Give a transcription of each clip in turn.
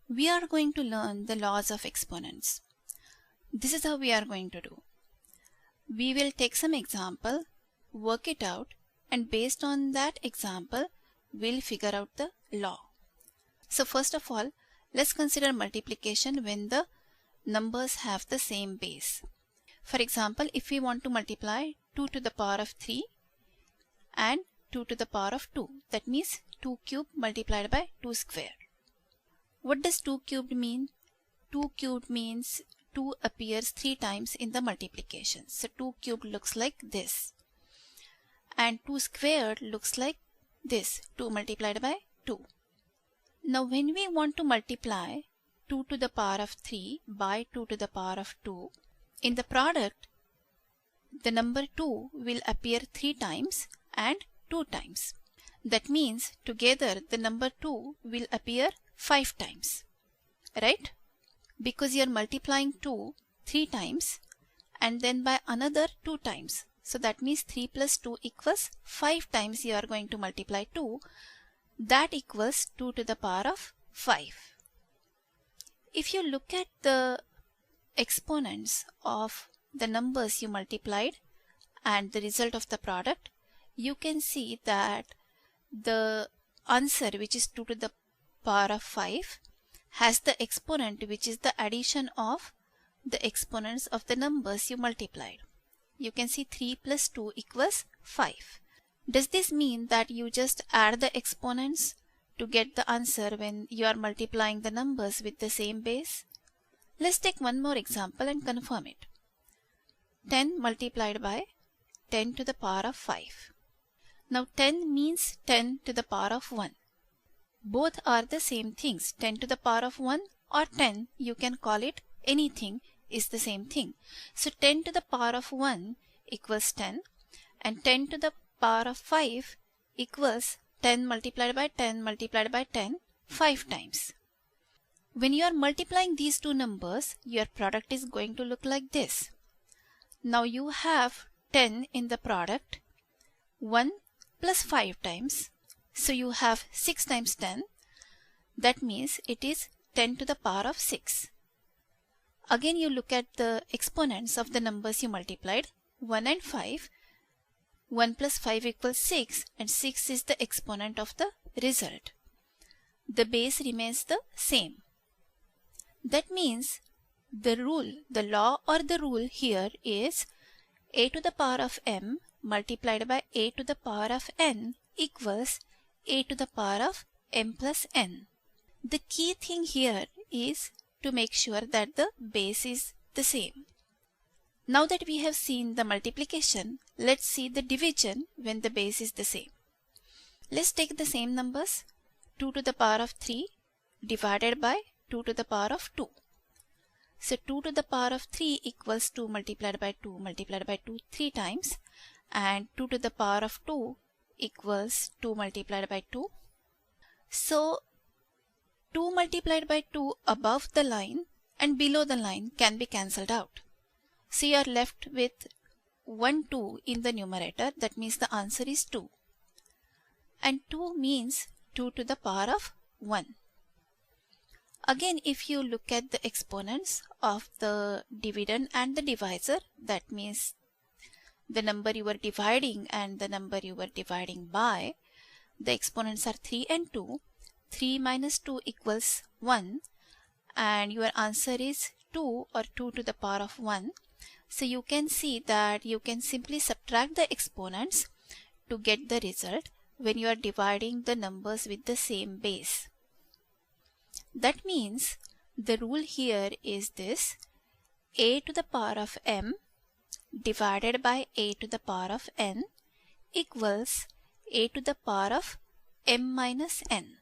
we are going to learn the laws of exponents. This is how we are going to do. We will take some example, work it out, and based on that example, we'll figure out the law. So first of all, let's consider multiplication when the numbers have the same base. For example, if we want to multiply 2 to the power of 3 and 2 to the power of 2, that means 2 cubed multiplied by 2 square. What does 2 cubed mean? 2 cubed means 2 appears 3 times in the multiplication. So 2 cubed looks like this. And 2 squared looks like this, 2 multiplied by 2. Now when we want to multiply 2 to the power of 3 by 2 to the power of 2, in the product, the number 2 will appear 3 times and 2 times. That means together the number 2 will appear 5 times, right? Because you are multiplying 2 3 times and then by another 2 times. So that means 3 plus 2 equals 5 times you are going to multiply 2. That equals 2 to the power of 5. If you look at the exponents of the numbers you multiplied and the result of the product, you can see that the answer, which is 2 to the power of 5, has the exponent which is the addition of the exponents of the numbers you multiplied. You can see 3 plus 2 equals 5. Does this mean that you just add the exponents to get the answer when you are multiplying the numbers with the same base? Let's take one more example and confirm it. 10 multiplied by 10 to the power of 5. Now 10 means 10 to the power of 1. Both are the same things. 10 to the power of 1 or 10, you can call it anything, is the same thing. So 10 to the power of 1 equals 10 and 10 to the power of 5 equals 10 multiplied by 10 multiplied by 10 5 times. When you are multiplying these two numbers, your product is going to look like this. Now you have 10 in the product, 1 plus 5 times. So you have 6 times 10. That means it is 10 to the power of 6. Again you look at the exponents of the numbers you multiplied, 1 and 5. 1 plus 5 equals 6 and 6 is the exponent of the result. The base remains the same. That means the rule, the law or the rule here is a to the power of m multiplied by a to the power of n equals a to the power of m plus n. The key thing here is to make sure that the base is the same. Now that we have seen the multiplication, let's see the division when the base is the same. Let's take the same numbers, 2 to the power of 3 divided by 2 to the power of 2. So 2 to the power of 3 equals 2 multiplied by 2 multiplied by 2 3 times, and 2 to the power of 2 equals 2 multiplied by 2. So 2 multiplied by 2 above the line and below the line can be cancelled out. So you are left with 1 2 in the numerator. That means the answer is 2. And 2 means 2 to the power of 1. Again, if you look at the exponents of the dividend and the divisor, that means the number you were dividing and the number you were dividing by, the exponents are 3 and 2. 3 minus 2 equals 1 and your answer is 2 or 2 to the power of 1. So you can see that you can simply subtract the exponents to get the result when you are dividing the numbers with the same base. That means the rule here is this: a to the power of m divided by a to the power of n equals a to the power of m minus n.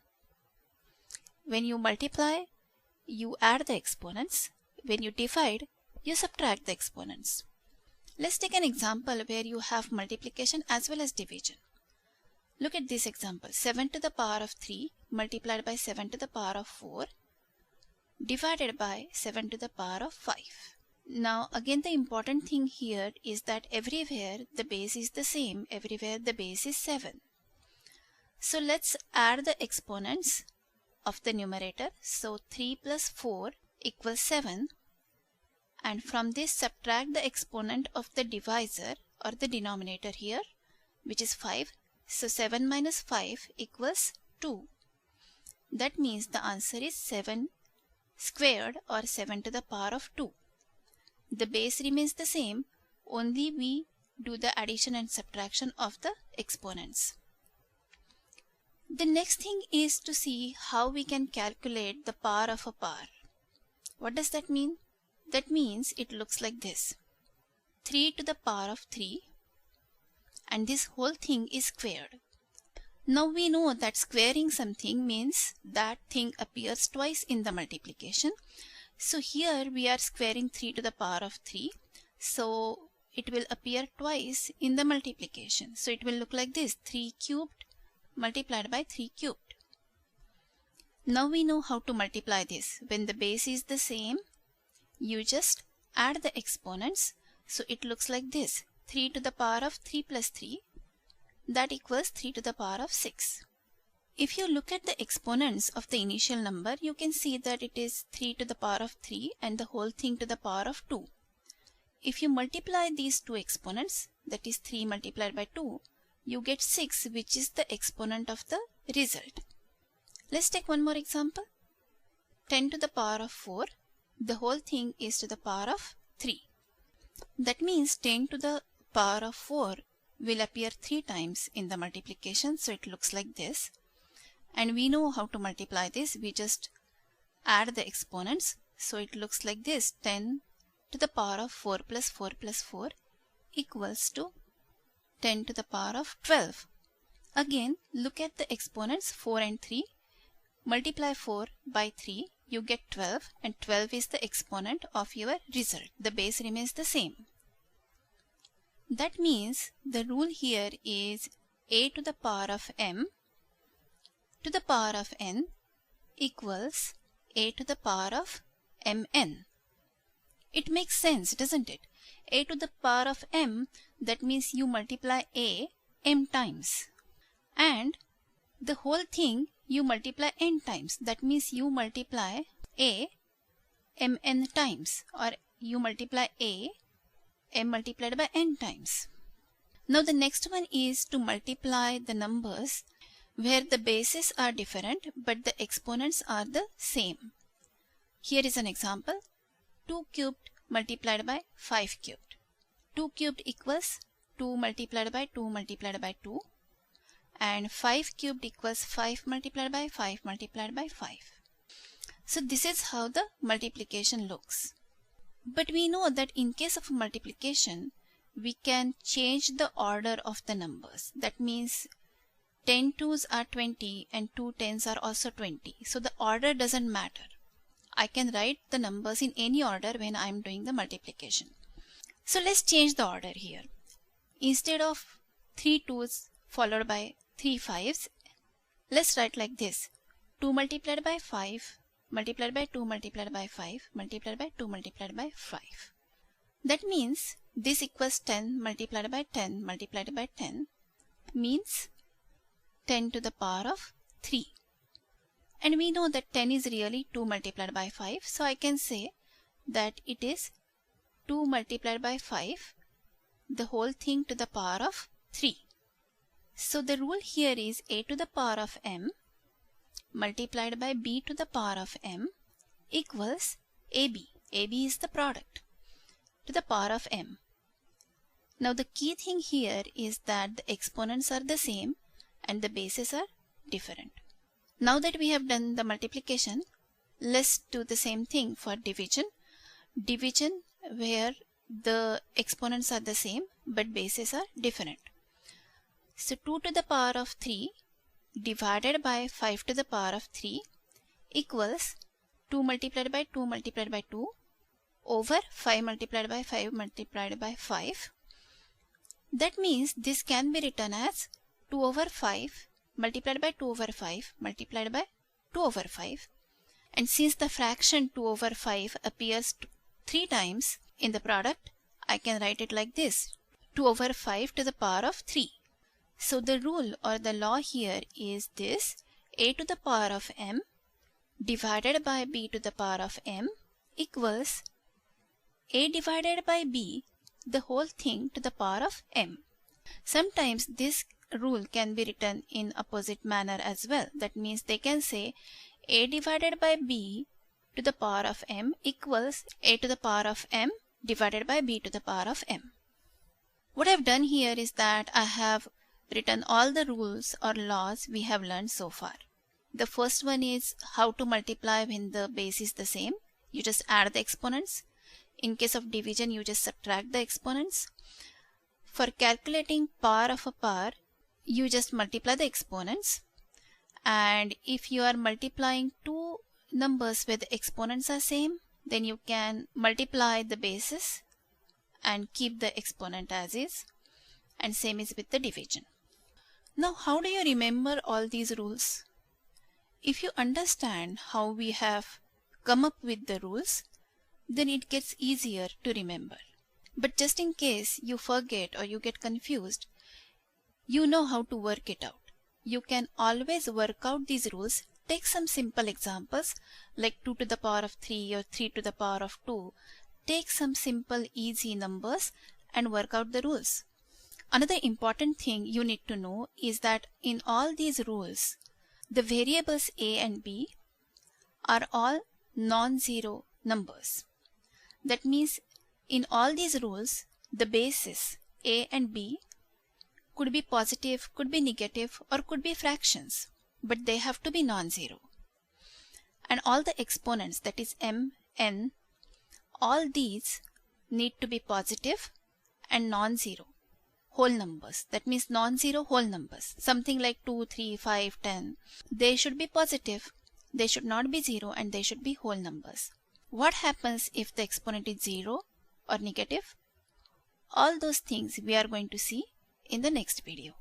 When you multiply, you add the exponents. When you divide, you subtract the exponents. Let's take an example where you have multiplication as well as division. Look at this example. 7 to the power of 3 multiplied by 7 to the power of 4 divided by 7 to the power of 5. Now again, the important thing here is that everywhere the base is the same. Everywhere the base is 7. So let's add the exponents of the numerator. So 3 plus 4 equals 7. And from this subtract the exponent of the divisor or the denominator here, which is 5. So 7 minus 5 equals 2. That means the answer is 7 squared or 7 to the power of 2. The base remains the same, only we do the addition and subtraction of the exponents. The next thing is to see how we can calculate the power of a power. What does that mean? That means it looks like this. 3 to the power of 3, and this whole thing is squared. Now we know that squaring something means that thing appears twice in the multiplication. So here we are squaring 3 to the power of 3. So it will appear twice in the multiplication. So it will look like this, 3 cubed multiplied by 3 cubed. Now we know how to multiply this. When the base is the same, you just add the exponents. So it looks like this, 3 to the power of 3 plus 3. That equals 3 to the power of 6. If you look at the exponents of the initial number, you can see that it is 3 to the power of 3 and the whole thing to the power of 2. If you multiply these two exponents, that is 3 multiplied by 2, you get 6, which is the exponent of the result. Let's take one more example. 10 to the power of 4, the whole thing is to the power of 3. That means 10 to the power of 4 will appear 3 times in the multiplication, so it looks like this. And we know how to multiply this. We just add the exponents, so it looks like this, 10 to the power of 4 plus 4 plus 4 equals to 10 to the power of 12. Again, look at the exponents 4 and 3. Multiply 4 by 3, you get 12, and 12 is the exponent of your result. The base remains the same. That means the rule here is a to the power of m to the power of n equals a to the power of mn. It makes sense, doesn't it? A to the power of m, that means you multiply a m times. And the whole thing you multiply n times. That means you multiply a mn times, or you multiply a m multiplied by n times. Now the next one is to multiply the numbers where the bases are different but the exponents are the same. Here is an example. 2 cubed multiplied by 5 cubed. 2 cubed equals 2 multiplied by 2 multiplied by 2, and 5 cubed equals 5 multiplied by 5 multiplied by 5. So this is how the multiplication looks. But we know that in case of multiplication, we can change the order of the numbers. That means 10 2s are 20 and 2 10s are also 20. So the order doesn't matter. I can write the numbers in any order when I am doing the multiplication. So let's change the order here. Instead of 3 2s followed by 3 5s, let's write like this. 2 multiplied by 5 multiplied by 2 multiplied by 5 multiplied by 2 multiplied by 5. That means this equals 10 multiplied by 10 multiplied by 10 means 10 to the power of 3. And we know that 10 is really 2 multiplied by 5. So I can say that it is 2 multiplied by 5, the whole thing to the power of 3. So the rule here is a to the power of m multiplied by b to the power of m equals ab. ab is the product to the power of m. Now the key thing here is that the exponents are the same and the bases are different. Now that we have done the multiplication, let's do the same thing for division. Division where the exponents are the same but bases are different. So 2 to the power of 3 divided by 5 to the power of 3 equals 2 multiplied by 2 multiplied by 2 over 5 multiplied by 5 multiplied by 5. That means this can be written as 2 over 5 multiplied by 2 over 5 multiplied by 2 over 5. And since the fraction 2 over 5 appears 3 times in the product, I can write it like this, 2 over 5 to the power of 3. So the rule or the law here is this, a to the power of m divided by b to the power of m equals a divided by b, the whole thing to the power of m. Sometimes this rule can be written in opposite manner as well. That means they can say a divided by b to the power of m equals a to the power of m divided by b to the power of m. What I've done here is that I have written all the rules or laws we have learned so far. The first one is how to multiply when the base is the same. You just add the exponents. In case of division, you just subtract the exponents. For calculating power of a power, you just multiply the exponents. And if you are multiplying two numbers where the exponents are same, then you can multiply the bases and keep the exponent as is. And same is with the division. Now, how do you remember all these rules? If you understand how we have come up with the rules, then it gets easier to remember. But just in case you forget or you get confused, you know how to work it out. You can always work out these rules. Take some simple examples like 2 to the power of 3 or 3 to the power of 2. Take some simple easy numbers and work out the rules. Another important thing you need to know is that in all these rules, the variables a and b are all non-zero numbers. That means in all these rules, the bases a and b could be positive, could be negative, or could be fractions, but they have to be non-zero. And all the exponents, that is m, n, all these need to be positive and non-zero whole numbers. That means non-zero whole numbers. Something like 2, 3, 5, 10. They should be positive, they should not be zero, and they should be whole numbers. What happens if the exponent is zero or negative? All those things we are going to see in the next video.